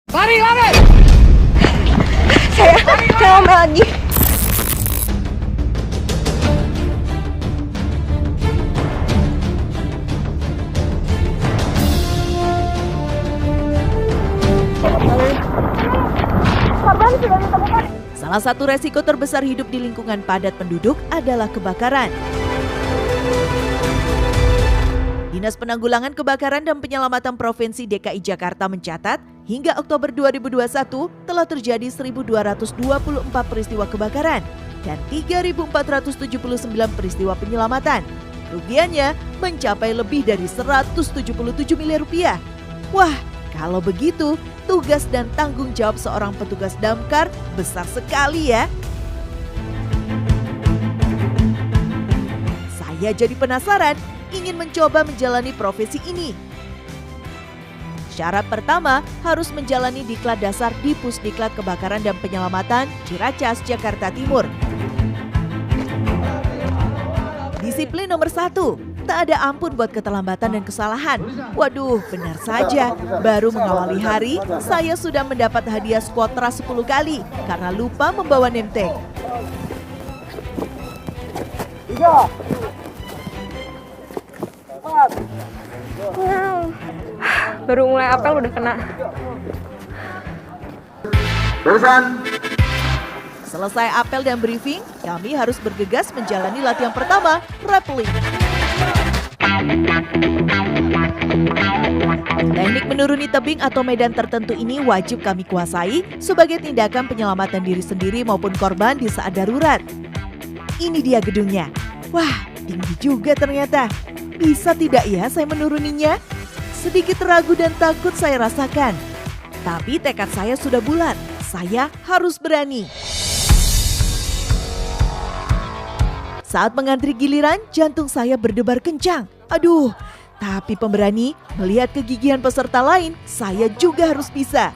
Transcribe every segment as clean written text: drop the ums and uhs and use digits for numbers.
Lari, lari! Saya ngomel lagi. Salah satu resiko terbesar hidup di lingkungan padat penduduk adalah kebakaran. Dinas Penanggulangan Kebakaran dan Penyelamatan Provinsi DKI Jakarta mencatat, hingga Oktober 2021 telah terjadi 1.224 peristiwa kebakaran dan 3.479 peristiwa penyelamatan. Kerugiannya mencapai lebih dari 177 miliar rupiah. Wah, kalau begitu, tugas dan tanggung jawab seorang petugas damkar besar sekali ya. Saya jadi penasaran, ingin mencoba menjalani profesi ini. Syarat pertama, harus menjalani diklat dasar di Pusdiklat Kebakaran dan Penyelamatan Ciracas, Jakarta Timur. Disiplin nomor 1, tak ada ampun buat keterlambatan dan kesalahan. Waduh, benar saja, baru mengawali hari, saya sudah mendapat hadiah skuotra 10 kali karena lupa membawa name tag. 3. Baru mulai apel udah kena. Terusan. Selesai apel dan briefing, kami harus bergegas menjalani latihan pertama, rappelling. Teknik menuruni tebing atau medan tertentu ini wajib kami kuasai sebagai tindakan penyelamatan diri sendiri maupun korban di saat darurat. Ini dia gedungnya. Wah, tinggi juga ternyata. Bisa tidak ya saya menuruninya? Sedikit ragu dan takut saya rasakan. Tapi tekad saya sudah bulat. Saya harus berani. Saat mengantri giliran, jantung saya berdebar kencang. Aduh, tapi pemberani, melihat kegigihan peserta lain, saya juga harus bisa.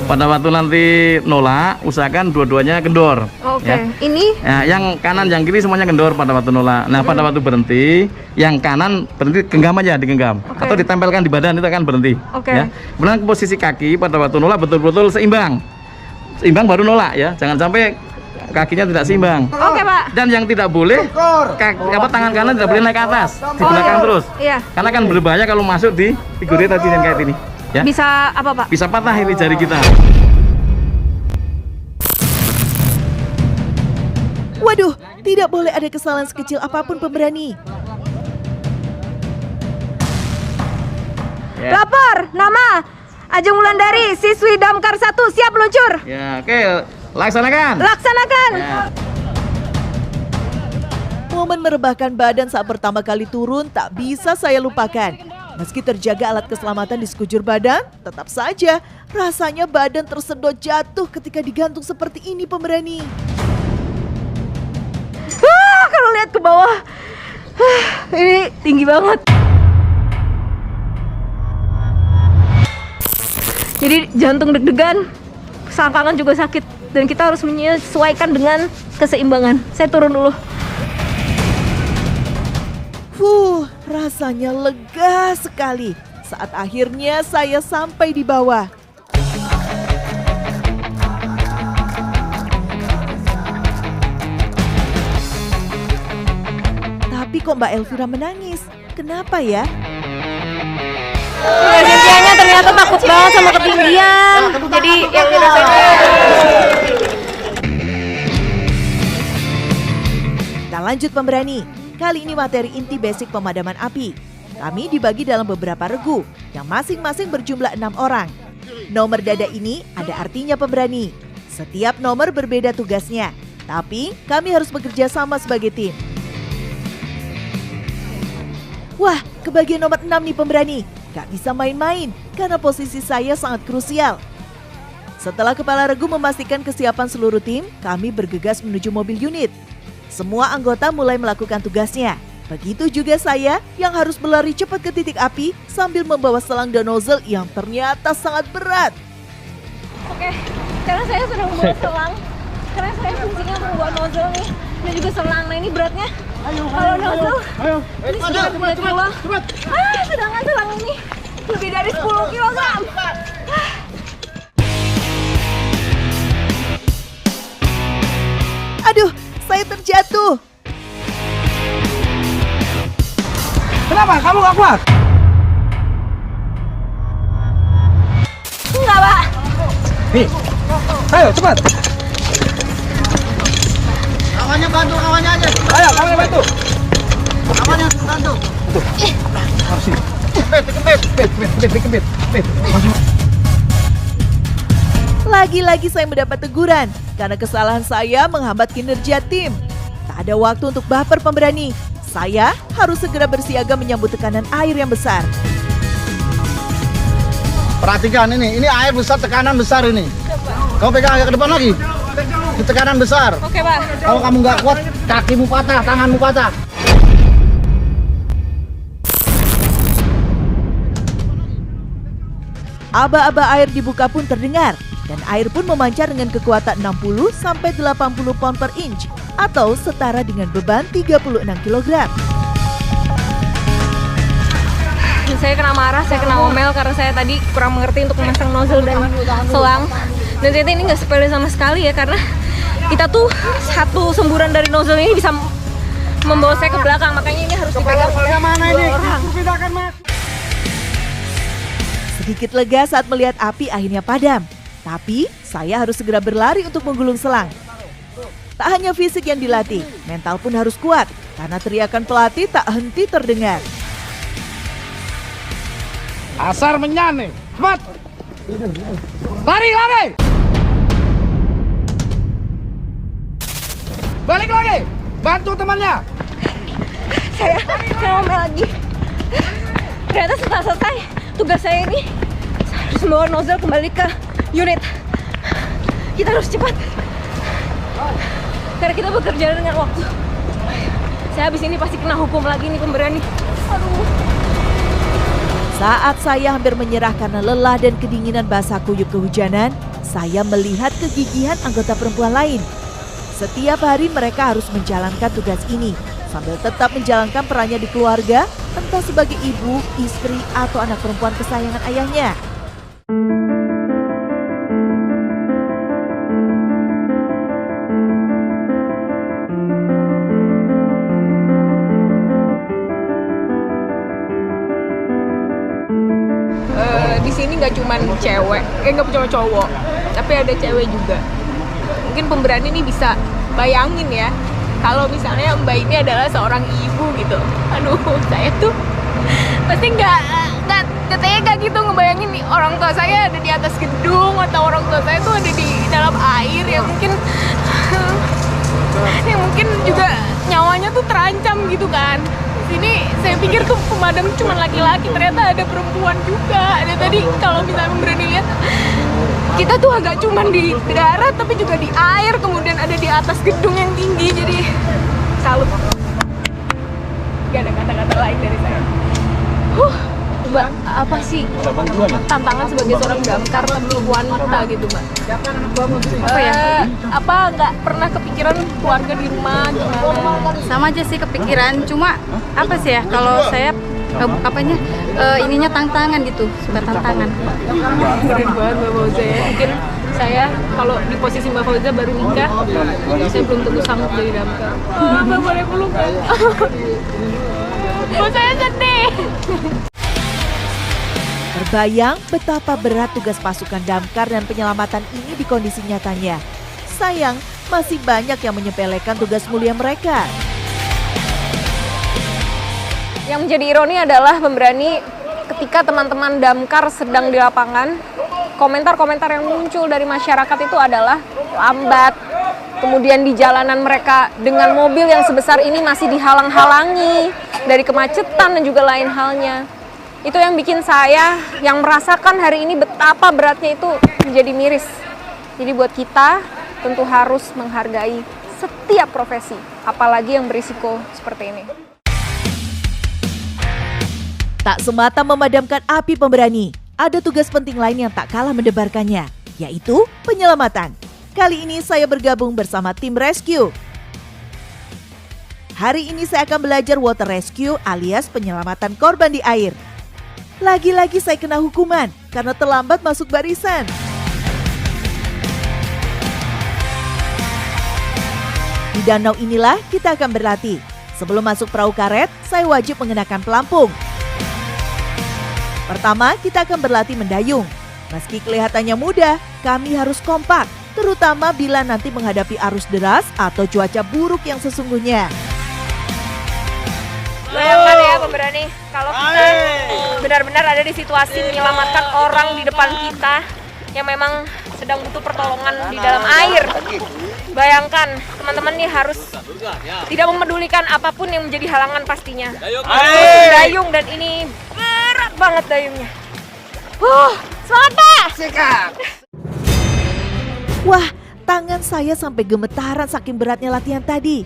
Pada waktu nanti nolak, usahakan dua-duanya kendor. Oke. Ya. Ini Ya, yang kanan, yang kiri semuanya kendor pada waktu nolak. Nah, pada waktu berhenti, yang kanan berhenti genggam aja, digenggam. Oke. Atau ditempelkan di badan, itu akan berhenti. Oke. Ya. Kemudian posisi kaki pada waktu nolak betul-betul seimbang. Seimbang baru nolak ya. Jangan sampai kakinya tidak seimbang. Oke, Pak. Dan yang tidak boleh, tangan kanan tidak boleh naik ke atas, di belakang terus. Iya. Karena kan berbahaya kalau masuk di figurnya tadi yang kayak ini. Ya. Bisa apa, Pak? Bisa patah ini jari kita. Waduh, tidak boleh ada kesalahan sekecil apapun pemberani. Ya. Lapor, nama Ajeng Wulandari, siswi Damkar 1, siap meluncur. Ya, oke, laksanakan. Laksanakan. Ya. Momen merebahkan badan saat pertama kali turun tak bisa saya lupakan. Meski terjaga alat keselamatan di sekujur badan, tetap saja rasanya badan tersedot jatuh ketika digantung seperti ini pemberani. Kalau lihat ke bawah, ini tinggi banget. Jadi jantung deg-degan, selangkangan juga sakit, dan kita harus menyesuaikan dengan keseimbangan. Saya turun dulu. Rasanya lega sekali saat akhirnya saya sampai di bawah. Tapi kok Mbak Elvira menangis? Kenapa ya? Sintianya ternyata takut banget sama ketinggian. Jadi ya udah Kita lanjut pemberani. Kali ini materi inti basic pemadaman api. Kami dibagi dalam beberapa regu yang masing-masing berjumlah 6 orang. Nomor dada ini ada artinya pemberani. Setiap nomor berbeda tugasnya, tapi kami harus bekerja sama sebagai tim. Wah, kebagian nomor 6 nih pemberani. Gak bisa main-main karena posisi saya sangat krusial. Setelah kepala regu memastikan kesiapan seluruh tim, kami bergegas menuju mobil unit. Semua anggota mulai melakukan tugasnya. Begitu juga saya yang harus berlari cepat ke titik api sambil membawa selang dan nozzle yang ternyata sangat berat. Oke, sekarang saya sedang membawa selang. Karena saya fungsinya membawa nozzle nih. Dan juga selang. Nah ini beratnya. Kalau nozzle, ini sudah 3 kilo. Sedangkan selang ini Lebih dari 10 kilogram. Aduh, saya terjatuh. Kenapa? Kamu nggak kuat? Enggak, Pak. Nih, ayo cepat. Kawannya bantu, kawannya aja. Ayo, kawannya bantu. Kawannya bantu. Harus sini. Kempit. Lagi-lagi saya mendapat teguran karena kesalahan saya menghambat kinerja tim. Tak ada waktu untuk baper pemberani. Saya harus segera bersiaga menyambut tekanan air yang besar. Perhatikan ini air besar, tekanan besar ini. Kau pegang agak ke depan lagi. Ini tekanan besar. Oke, Pak. Kalau kamu nggak kuat, kakimu patah, tanganmu patah. Aba-aba air dibuka pun terdengar dan air pun memancar dengan kekuatan 60 sampai 80 pound per inch atau setara dengan beban 36 kg. Saya kena marah, saya kena ngomel karena saya tadi kurang mengerti untuk memasang nozzle dan selang. Dan ternyata ini nggak sepele sama sekali ya, karena kita tuh satu semburan dari nozzle ini bisa membawa saya ke belakang. Makanya ini harus dipegang oleh dua orang. Sedikit lega saat melihat api akhirnya padam. Tapi saya harus segera berlari untuk menggulung selang. Tak hanya fisik yang dilatih, mental pun harus kuat karena teriakan pelatih tak henti terdengar. Asar menyane, cepat. Lari. Balik lagi, bantu temannya. Saya ngomel lagi. Ternyata setelah selesai tugas saya ini, saya harus membawa nozzle kembali ke unit. Kita harus cepat karena kita bekerja dengan waktu. Saya habis ini pasti kena hukum lagi nih pemberani. Aduh. Saat saya hampir menyerah karena lelah dan kedinginan basah kuyup kehujanan, saya melihat kegigihan anggota perempuan lain. Setiap hari mereka harus menjalankan tugas ini sambil tetap menjalankan perannya di keluarga, entah sebagai ibu, istri, atau anak perempuan kesayangan ayahnya. Di sini nggak cuma cewek, nggak cuma cowok, tapi ada cewek juga. Mungkin pemberani ini bisa bayangin ya, kalau misalnya Mbak ini adalah seorang ibu gitu. Aduh, saya tuh pasti nggak tega gitu ngebayangin nih orang tua saya ada di atas gedung atau orang tua saya tuh ada di dalam air yang mungkin juga nyawanya tuh terancam gitu kan. Sini saya pikir tuh pemadam cuma laki-laki, ternyata ada perempuan juga. Ada tadi kalau misalnya berani lihat, kita tuh agak cuma di darat tapi juga di air, kemudian ada di atas gedung yang tinggi. Jadi salut. Gak ada kata-kata lain dari saya. Mbak, apa sih tantangan sebagai seorang damkar tapi wanita gitu, Mbak? Apa ya? Apa nggak pernah kepikiran keluarga di rumah gimana? Sama aja sih kepikiran, cuma apa sih ya, kalau saya ininya tantangan gitu, suka tantangan. Keren banget Mbak Fauza ya. Mungkin saya kalau di posisi Mbak Fauza baru nikah, saya belum tentu sanggup jadi damkar. Mbak boleh peluk kan? Oh, saya sedih. Terbayang betapa berat tugas pasukan damkar dan penyelamatan ini di kondisi nyatanya. Sayang, masih banyak yang menyepelekan tugas mulia mereka. Yang menjadi ironi adalah pemberani ketika teman-teman damkar sedang di lapangan, komentar-komentar yang muncul dari masyarakat itu adalah lambat. Kemudian di jalanan mereka dengan mobil yang sebesar ini masih dihalang-halangi dari kemacetan dan juga lain halnya. Itu yang bikin saya yang merasakan hari ini betapa beratnya itu menjadi miris. Jadi buat kita tentu harus menghargai setiap profesi, apalagi yang berisiko seperti ini. Tak semata memadamkan api pemberani, ada tugas penting lain yang tak kalah mendebarkannya, yaitu penyelamatan. Kali ini saya bergabung bersama tim rescue. Hari ini saya akan belajar water rescue alias penyelamatan korban di air. Lagi-lagi saya kena hukuman karena terlambat masuk barisan. Di danau inilah kita akan berlatih. Sebelum masuk perahu karet, saya wajib mengenakan pelampung. Pertama, kita akan berlatih mendayung. Meski kelihatannya mudah, kami harus kompak, terutama bila nanti menghadapi arus deras atau cuaca buruk yang sesungguhnya. Bayangkan ya pemberani, kalau kita benar-benar ada di situasi menyelamatkan orang di depan kita yang memang sedang butuh pertolongan di dalam air. Bayangkan teman-teman nih harus tidak memedulikan apapun yang menjadi halangan pastinya. Dayung dan ini berat banget dayungnya. Semangat Pak! Sikat. Wah, tangan saya sampai gemetaran saking beratnya latihan tadi.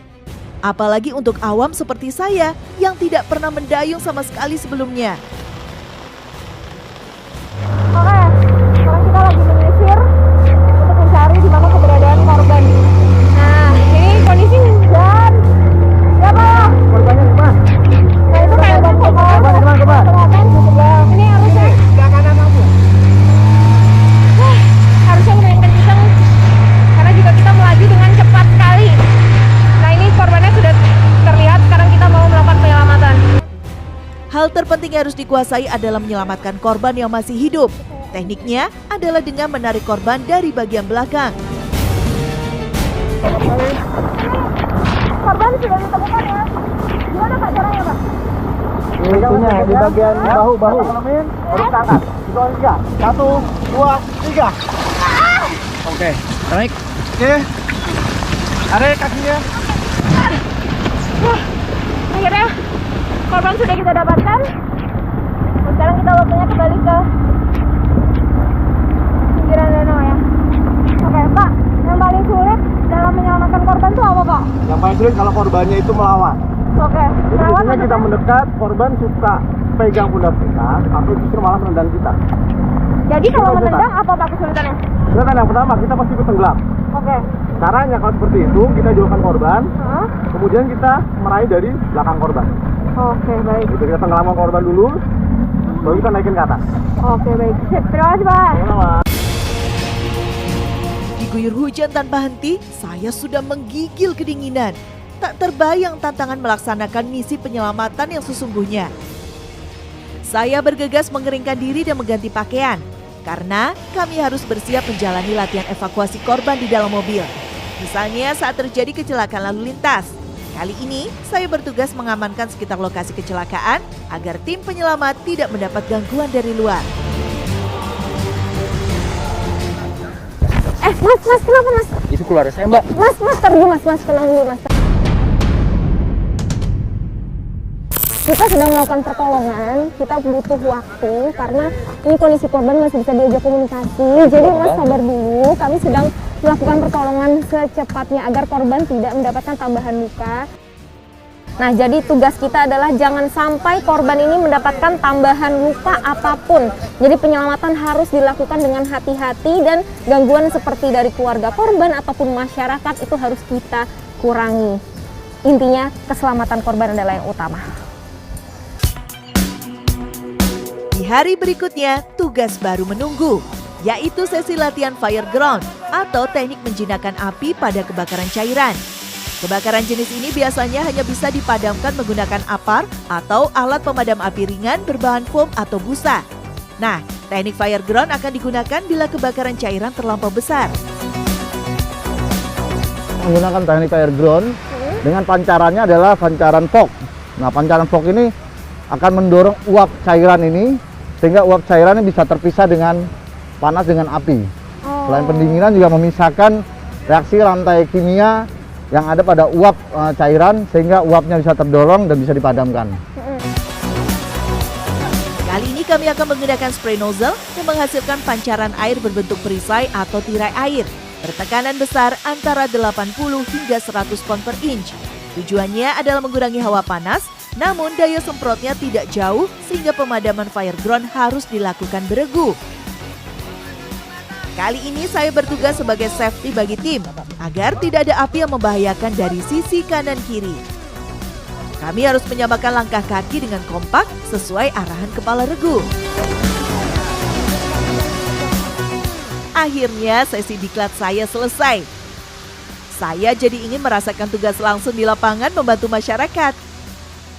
Apalagi untuk awam seperti saya yang tidak pernah mendayung sama sekali sebelumnya. Oke, sekarang kita lagi menyisir untuk mencari di mana keberadaan korban. Nah, ini kondisi hujan. Ya Pak? Korbannya di mana? Nah itu kayak Korban di mana, Pak? selatan di sebelah. Ini harusnya Kanan kamu. harusnya lumayan kencang karena juga kita melaju dengan cepat sekali. Nah ini korbannya sudah terlihat, sekarang kita mau melakukan penyelamatan. Hal terpenting yang harus dikuasai adalah menyelamatkan korban yang masih hidup. Tekniknya adalah dengan menarik korban dari bagian belakang. Korban sudah ditemukan ya. Gimana Pak caranya Pak? Itunya di bagian bahu. Terus angkat. Itu 3. 1, 2, 3. Oke, naik. Oke. Tarik kakinya. Akhirnya korban sudah kita dapatkan. Dan sekarang kita waktunya kembali ke pinggiran danau ya. Oke Pak, yang paling sulit dalam menyelamatkan korban itu apa Pak? Yang paling sulit kalau korbannya itu melawan. Oke, Jadi biasanya kita mendekat, korban suka pegang pundak kita atau justru malah menendang kita. Jadi kalau Kita menendang apa Pak kesulitannya? Kesulitan yang pertama, kita pasti ikut tenggelam. Oke. Caranya kalau seperti itu, kita jauhkan korban, kemudian kita meraih dari belakang korban. Oke, baik. Jadi kita tenggelamkan korban dulu, baru kita naikin ke atas. Oke, baik. Sip, terima kasih Pak. Sama-sama. Diguyur hujan tanpa henti, saya sudah menggigil kedinginan. Tak terbayang tantangan melaksanakan misi penyelamatan yang sesungguhnya. Saya bergegas mengeringkan diri dan mengganti pakaian, karena kami harus bersiap menjalani latihan evakuasi korban di dalam mobil. Misalnya saat terjadi kecelakaan lalu lintas. Kali ini, saya bertugas mengamankan sekitar lokasi kecelakaan agar tim penyelamat tidak mendapat gangguan dari luar. Mas, kenapa Mas? Itu keluarga saya, Mbak. Mas, tar dulu Mas, tenang dulu Mas. Kita sedang melakukan pertolongan, kita butuh waktu karena ini kondisi korban masih bisa diajak komunikasi. Jadi Mas sabar dulu, kami sedang melakukan pertolongan secepatnya agar korban tidak mendapatkan tambahan luka. Nah, jadi tugas kita adalah jangan sampai korban ini mendapatkan tambahan luka apapun. Jadi penyelamatan harus dilakukan dengan hati-hati dan gangguan seperti dari keluarga korban ataupun masyarakat itu harus kita kurangi. Intinya keselamatan korban adalah yang utama. Di hari berikutnya, tugas baru menunggu, yaitu sesi latihan fire ground atau teknik menjinakkan api pada kebakaran cairan. Kebakaran jenis ini biasanya hanya bisa dipadamkan menggunakan apar atau alat pemadam api ringan berbahan foam atau busa. Nah, teknik fire ground akan digunakan bila kebakaran cairan terlampau besar. Menggunakan teknik fire ground dengan pancarannya adalah pancaran fog. Nah, pancaran fog ini akan mendorong uap cairan ini sehingga uap cairan ini bisa terpisah dengan panas dengan api. Selain pendinginan juga memisahkan reaksi rantai kimia yang ada pada uap cairan sehingga uapnya bisa terdorong dan bisa dipadamkan. Kali ini kami akan menggunakan spray nozzle yang menghasilkan pancaran air berbentuk perisai atau tirai air bertekanan besar antara 80 hingga 100 pound per inch. Tujuannya adalah mengurangi hawa panas, namun daya semprotnya tidak jauh sehingga pemadaman fire ground harus dilakukan beregu. Kali ini saya bertugas sebagai safety bagi tim, agar tidak ada api yang membahayakan dari sisi kanan kiri. Kami harus menyamakan langkah kaki dengan kompak sesuai arahan kepala regu. Akhirnya sesi diklat saya selesai. Saya jadi ingin merasakan tugas langsung di lapangan membantu masyarakat.